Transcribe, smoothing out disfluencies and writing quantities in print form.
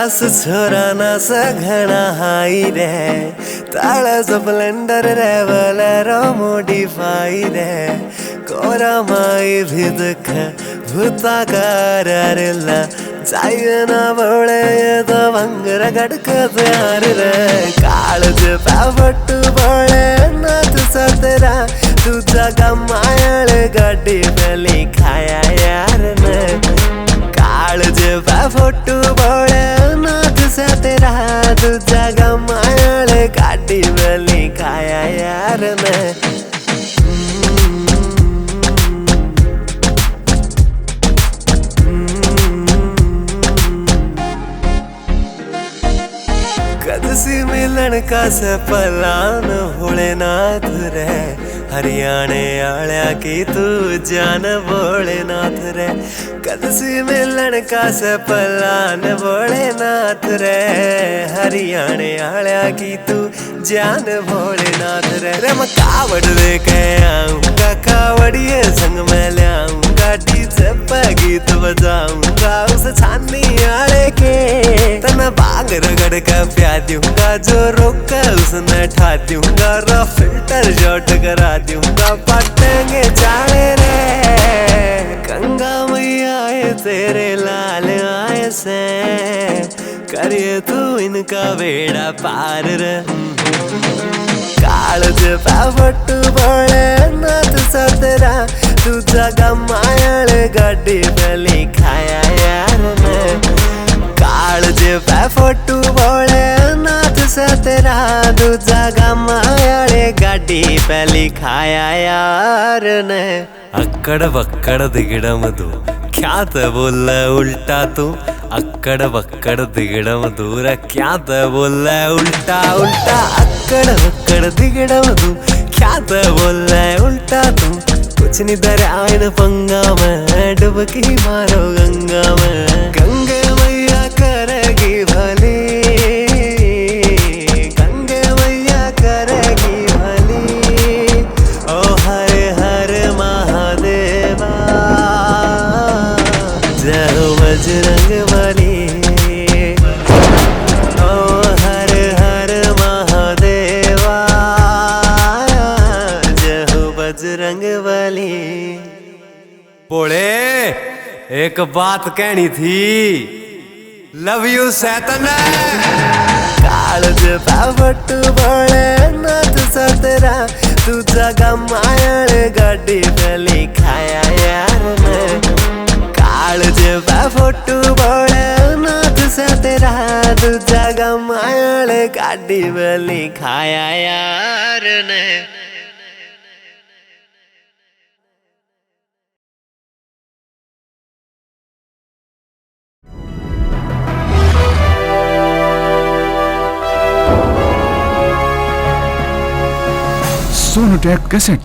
Class छोरा ना सघना high रे ताಳ स्प्लेंडर रेवलर मॉडिफाई रे कोरा माई भी दुख भूता कारला जायना बोले तो भंगर गडक प्यार रे काळज पावटू बोले नाथ सतरा तुझा गमायाळ गाडी बेली खाया यार ने काळज पावटू बोले नाथ सतरा तुझा गमायाळ गाडी बेली खाया यार ने कदसी मिलन का सपलान भोलेनाथ रे हरियाणे आळ्या की तू जान भोलेनाथ रे कदसी मिलन का सपलान भोलेनाथ रे हरियाणे आळ्या की तू जान भोलेनाथ रे मैं कावड़ लेके आऊंगा कावड़िए संग में ले आऊंगा डीजे पे गीत बजाऊंगा उस छानी आड़े के तना बांग रगड़ का प्यार दूंगा जो रोका उसने ठा दूंगा रा फिल्टर शॉट करा दूंगा पटेंगे चाले रे गंगा मैया आए तेरे लाल आए से करिए तू इनका बेड़ा पार रे काळज पावटू बोले नाथ सतरा तुझा गमायाळ गाडी बेली खाया यार ने काळज पावटू बोले नाथ सतरा तुझा गमायाळ गाडी बेली खाया यार ने अक्कड़ बक्कड़ दिगड़म ख्यात बोल उल्टा तू अक्कड़ बक्कड़ दिगड़म दूर क्या बोल उल्टा उल्टा अक्कड़ बक्कड़ दिगड़म तू क्या बोल उल्टा तू कुछ नहीं दरिया पंगा में डुबकी मारो गंगा में गंगे मैया करेगी भली गंगे मैया करेगी भली ओ हरे हरे महादेवा जय हो बजरंग बली ओ हर हर महादेवा जय हो बजरंग बली। बोले एक बात कहनी थी लव यू सैतन काळज पावटू बोले नाथ सतरा तुझा गमायाळ गाडी बेली खाया यार ने काळज पावटू बोले नाथ सतरा तुझा गमायाळ गाडी बेली खाया यार ने। सोनोटेक कैसेट